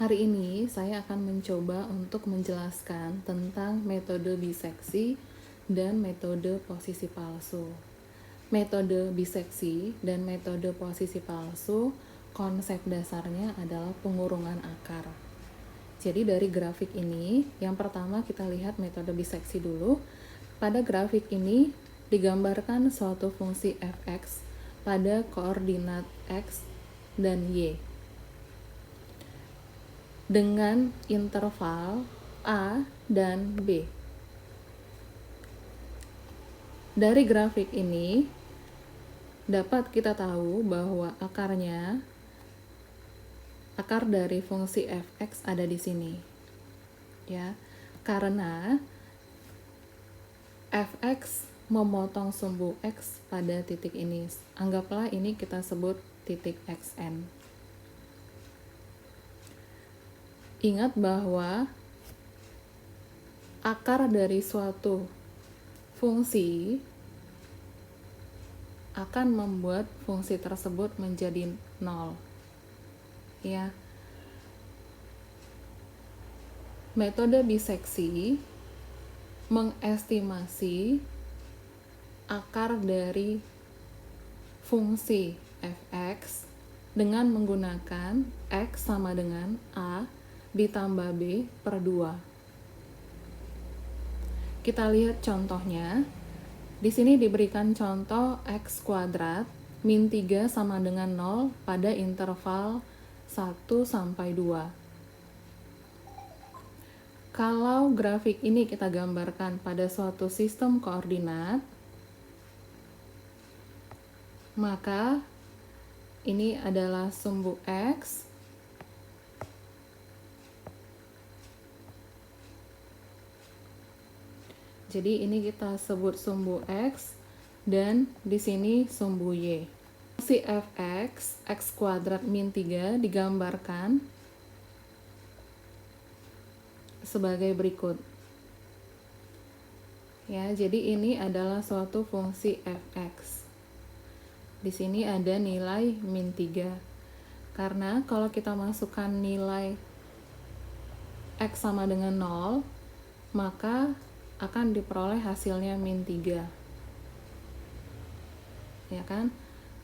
Hari ini saya akan mencoba untuk menjelaskan tentang metode biseksi dan metode posisi palsu. Metode biseksi dan metode posisi palsu, konsep dasarnya adalah pengurungan akar. Jadi dari grafik ini, yang pertama kita lihat metode biseksi dulu. Pada grafik ini digambarkan suatu fungsi fx pada koordinat x dan y dengan interval A dan B. Dari grafik ini dapat kita tahu bahwa akar dari fungsi fx ada di sini. Ya, karena fx memotong sumbu x pada titik ini. Anggaplah ini kita sebut titik xn. Ingat bahwa akar dari suatu fungsi akan membuat fungsi tersebut menjadi 0. Ya. Metode biseksi mengestimasi akar dari fungsi fx dengan menggunakan x sama dengan a ditambah b per 2. Kita lihat contohnya. Di sini diberikan contoh x kuadrat min 3 sama dengan 0 pada interval 1 sampai 2. Kalau grafik ini kita gambarkan pada suatu sistem koordinat, maka ini adalah sumbu x, jadi ini kita sebut sumbu x, dan di sini sumbu y. Fungsi fx, x kuadrat min 3 digambarkan sebagai berikut. Ya, jadi ini adalah suatu fungsi fx. Di sini ada nilai min 3. Karena kalau kita masukkan nilai x sama dengan 0, maka akan diperoleh hasilnya min 3. Ya kan?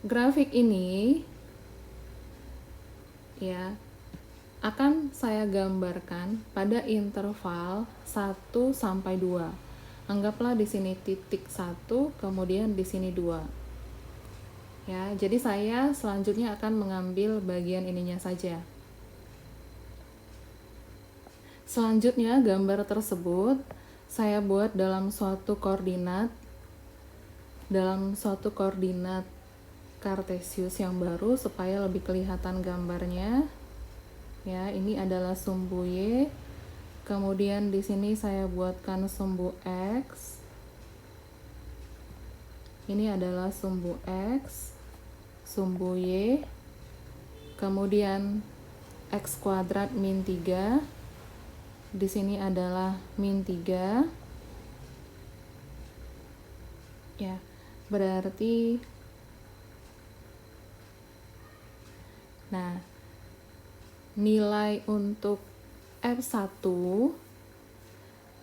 Grafik ini ya akan saya gambarkan pada interval 1 sampai 2. Anggaplah di sini titik 1, kemudian di sini 2. Ya, jadi saya selanjutnya akan mengambil bagian ininya saja. Selanjutnya gambar tersebut saya buat dalam suatu koordinat kartesius yang baru supaya lebih kelihatan gambarnya. Ya, ini adalah sumbu y. Kemudian di sini saya buatkan sumbu x. Ini adalah sumbu x, sumbu y. Kemudian x kuadrat min 3. Di sini adalah min 3. Ya, berarti nilai untuk F1,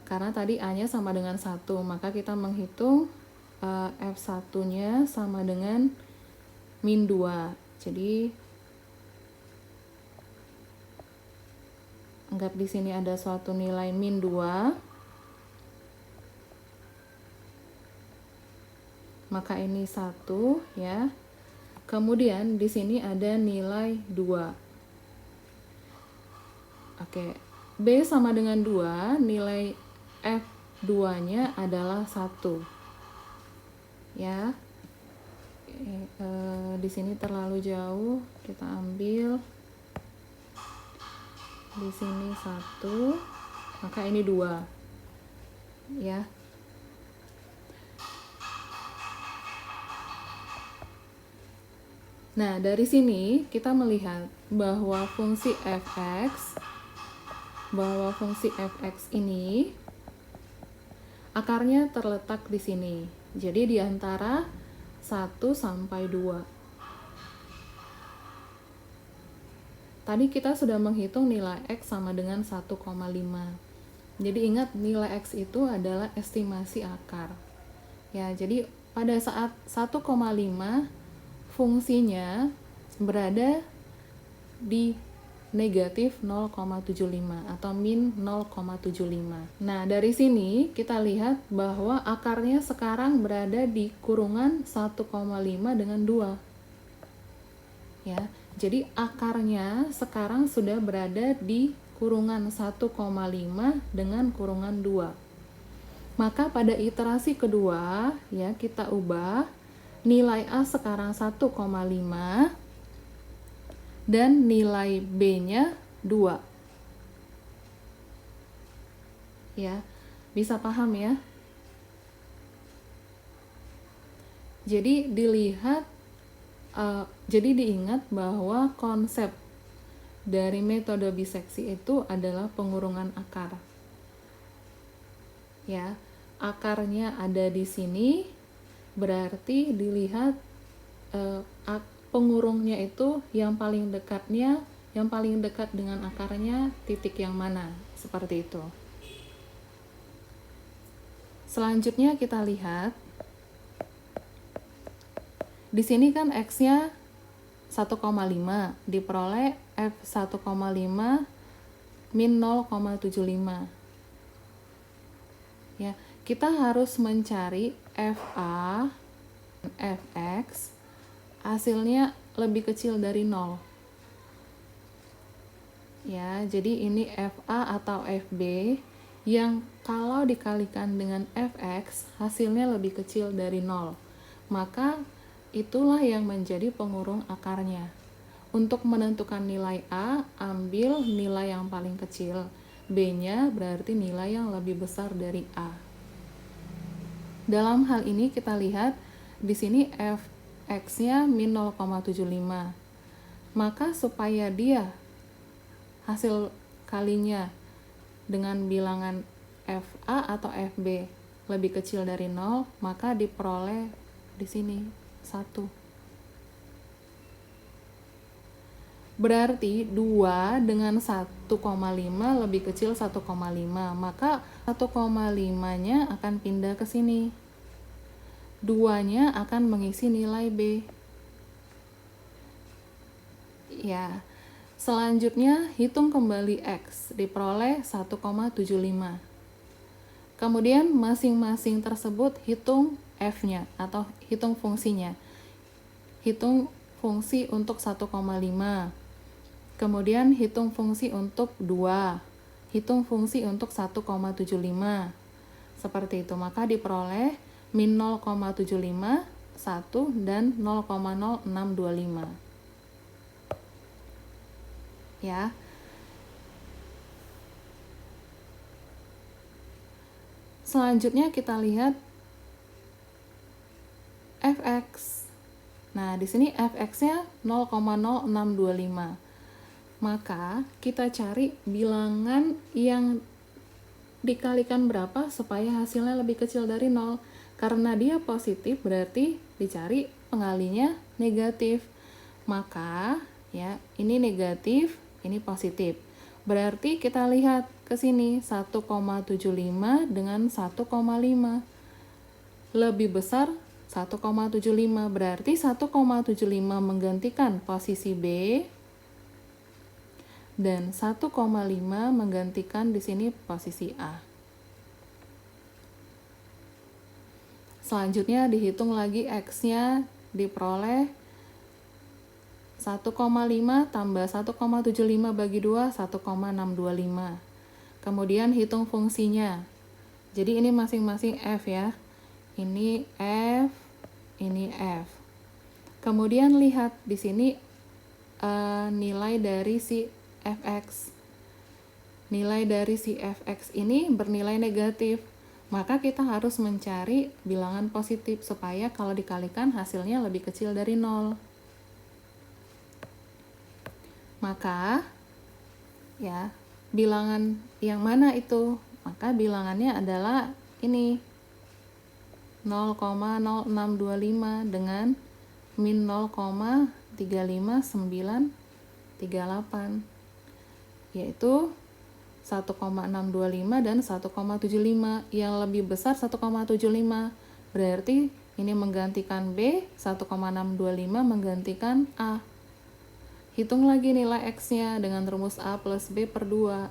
karena tadi A-nya sama dengan 1, maka kita menghitung F1-nya sama dengan min 2. Jadi anggap di sini ada suatu nilai min 2. Maka ini 1 ya. Kemudian di sini ada nilai 2. Oke, B sama dengan 2, nilai F2-nya adalah 1. Ya. Di sini terlalu jauh, kita ambil. Di sini 1, maka ini 2. Ya. Nah, dari sini kita melihat bahwa fungsi fx ini akarnya terletak di sini. Jadi di antara 1 sampai 2. tadi kita sudah menghitung nilai X sama dengan 1,5. Jadi ingat nilai X itu adalah estimasi akar. Ya, jadi pada saat 1,5 fungsinya berada di negatif 0,75 atau min 0,75. Nah, dari sini kita lihat bahwa akarnya sekarang berada di kurungan 1,5 dengan 2. Ya, jadi akarnya sekarang sudah berada di kurungan 1,5 dengan kurungan 2. Maka pada iterasi kedua, ya, kita ubah nilai A sekarang 1,5 dan nilai B-nya 2. Ya, bisa paham ya? Jadi diingat bahwa konsep dari metode biseksi itu adalah pengurungan akar. Ya, akarnya ada di sini, berarti dilihat pengurungnya itu yang paling dekat dengan akarnya titik yang mana, seperti itu. Selanjutnya kita lihat di sini kan X-nya 1,5, diperoleh F 1,5 min 0,75. Ya, kita harus mencari FA, Fx, hasilnya lebih kecil dari 0. Ya, jadi ini FA atau FB yang kalau dikalikan dengan Fx, hasilnya lebih kecil dari 0. Maka itulah yang menjadi pengurung akarnya. Untuk menentukan nilai A, ambil nilai yang paling kecil. B-nya berarti nilai yang lebih besar dari A. Dalam hal ini kita lihat di sini Fx-nya min 0,75. Maka supaya dia hasil kalinya dengan bilangan FA atau FB lebih kecil dari 0, maka diperoleh di sini 1. Berarti 2 dengan 1,5 lebih kecil 1,5, maka 1,5-nya akan pindah ke sini. 2-nya akan mengisi nilai B. Ya, selanjutnya hitung kembali X, diperoleh 1,75. Kemudian masing-masing tersebut hitung F-nya atau hitung fungsinya. Hitung fungsi untuk 1,5. Kemudian hitung fungsi untuk 2, hitung fungsi untuk 1,75. Seperti itu, maka diperoleh min 0,75, 1, dan 0,0625. Ya. Selanjutnya kita lihat Fx. Nah, di sini Fx-nya 0,0625. Maka kita cari bilangan yang dikalikan berapa supaya hasilnya lebih kecil dari 0. Karena dia positif berarti dicari pengalinya negatif. Maka ya, ini negatif, ini positif. Berarti kita lihat ke sini 1,75 dengan 1,5. Lebih besar 1,75, berarti 1,75 menggantikan posisi B dan 1,5 menggantikan di sini posisi A. Selanjutnya dihitung lagi X-nya, diperoleh 1,5 tambah 1,75 bagi 2, 1,625. Kemudian hitung fungsinya. Jadi ini masing-masing F ya. Ini F, ini F. Kemudian lihat di sini nilai dari si Fx. Nilai dari si Fx ini bernilai negatif. Maka kita harus mencari bilangan positif supaya kalau dikalikan hasilnya lebih kecil dari 0. Maka ya, bilangan yang mana itu? Maka bilangannya adalah ini 0,0625 dengan min 0,359 38, yaitu 1,625 dan 1,75. Yang lebih besar 1,75. Berarti ini menggantikan B, 1,625 menggantikan A. Hitung lagi nilai X-nya dengan rumus A plus B per 2.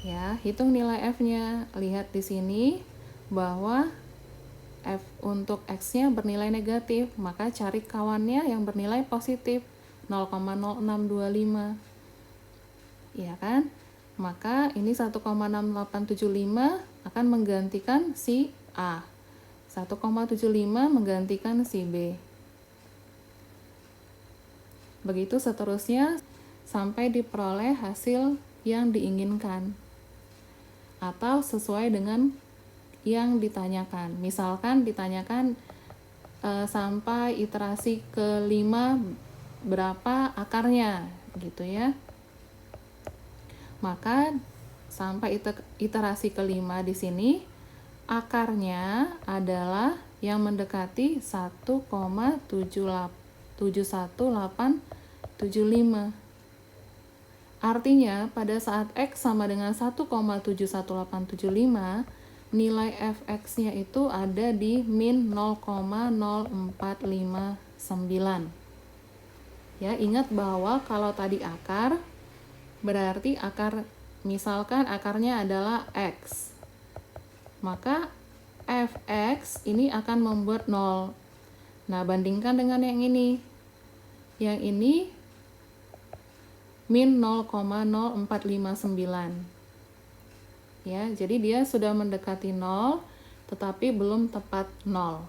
Ya, hitung nilai F-nya. Lihat di sini bahwa F untuk X-nya bernilai negatif, maka cari kawannya yang bernilai positif, 0,0625. Ya kan? Maka ini 1,6875 akan menggantikan si A. 1,75 menggantikan si B. Begitu seterusnya sampai diperoleh hasil yang diinginkan atau sesuai dengan yang ditanyakan. Misalkan ditanyakan sampai iterasi kelima berapa akarnya gitu ya. Maka sampai iterasi kelima di sini akarnya adalah yang mendekati 1,71875. Artinya pada saat X sama dengan 1,71875, nilai Fx-nya itu ada di min 0,0459. Ya, ingat bahwa kalau tadi akar, berarti misalkan akarnya adalah X. Maka Fx ini akan membuat 0. Nah, bandingkan dengan yang ini. Yang ini min 0,0459. Ya, jadi dia sudah mendekati 0 tetapi belum tepat 0.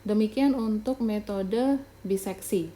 Demikian untuk metode biseksi.